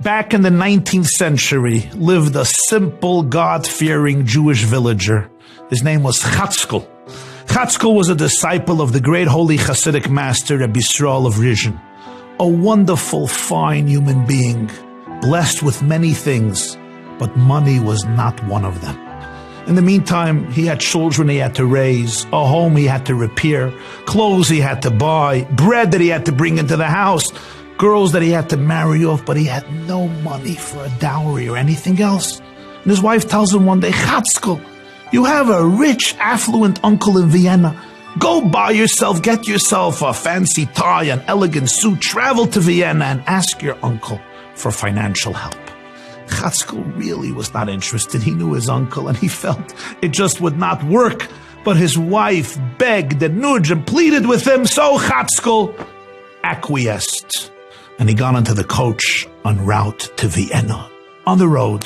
Back in the 19th century lived a simple, God-fearing Jewish villager. His name was Chatzkel. Chatzkel was a disciple of the great holy Hasidic master Rabbi Yisrael of Rizhin. A wonderful, fine human being, blessed with many things, but money was not one of them. In the meantime, he had children he had to raise, a home he had to repair, clothes he had to buy, bread that he had to bring into the house, girls that he had to marry off, but he had no money for a dowry or anything else. And his wife tells him one day, Chatzkel, you have a rich, affluent uncle in Vienna. Go buy yourself, get yourself a fancy tie, an elegant suit, travel to Vienna and ask your uncle for financial help. Chatzkel really was not interested. He knew his uncle and he felt it just would not work. But his wife begged and nudged and pleaded with him, so Chatzkel acquiesced. And he got into the coach en route to Vienna. On the road,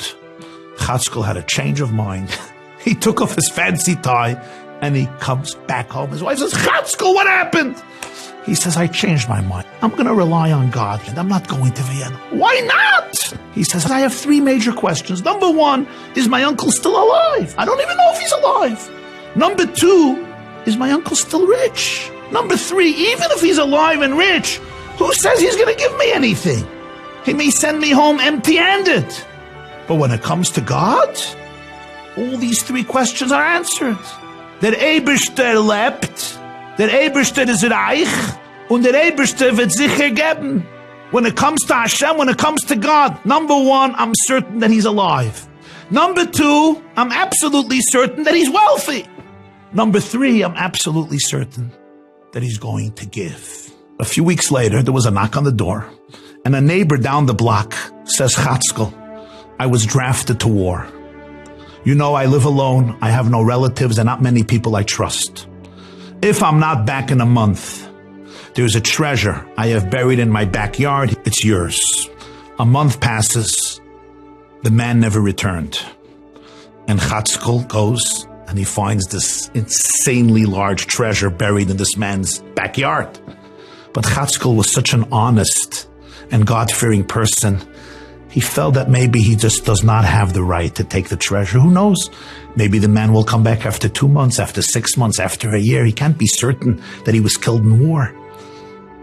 Chatzkel had a change of mind. He took off his fancy tie and he comes back home. His wife says, Chatzkel, what happened? He says, I changed my mind. I'm going to rely on God and I'm not going to Vienna. Why not? He says, I have 3 major questions. Number 1, is my uncle still alive? I don't even know if he's alive. Number 2, is my uncle still rich? Number 3, even if he's alive and rich, who says he's going to give me anything? He may send me home empty-handed. But when it comes to God, all these 3 questions are answered. Der Eberster lebt, der Eberster is reich, und der Eberster wird sicher geben. When it comes to Hashem, when it comes to God, number 1, I'm certain that he's alive. Number 2, I'm absolutely certain that he's wealthy. Number 3, I'm absolutely certain that he's going to give. A few weeks later, there was a knock on the door, and a neighbor down the block says, Chatzkel, I was drafted to war. You know, I live alone, I have no relatives, and not many people I trust. If I'm not back in a month, there's a treasure I have buried in my backyard. It's yours. A month passes. The man never returned. And Chatzkel goes and he finds this insanely large treasure buried in this man's backyard. But Chatzkel was such an honest and God-fearing person. He felt that maybe he just does not have the right to take the treasure. Who knows? Maybe the man will come back after 2 months, after 6 months, after a year. He can't be certain that he was killed in war.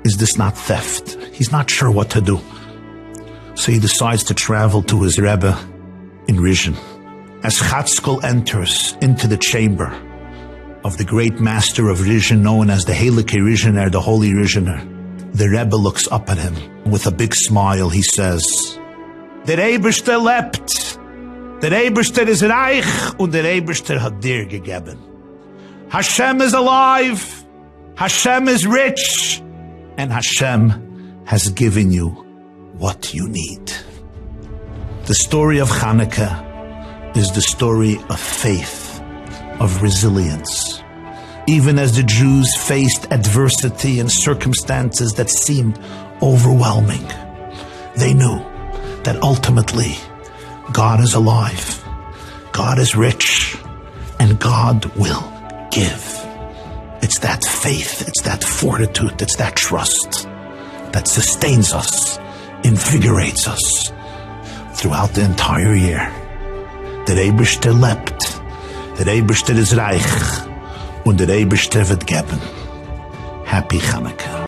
Is this not theft? He's not sure what to do. So he decides to travel to his Rebbe in Rizhin. As Chatzkel enters into the chamber of the great master of Rizhin, known as the Heilige Rizhiner, the Holy Rizhiner, the Rebbe looks up at him. With a big smile, he says, Der Eberster lebt, der Eberster is reich, und der Eberster hat dir gegeben. Hashem is alive, Hashem is rich, and Hashem has given you what you need. The story of Hanukkah is the story of faith, of resilience. Even as the Jews faced adversity and circumstances that seemed overwhelming, they knew that ultimately God is alive, God is rich, and God will give. It's that faith, it's that fortitude, it's that trust that sustains us, invigorates us throughout the entire year. Der Eberster lebt, der Eberster ist reich, und der Eberster wird geben. Happy Hanukkah.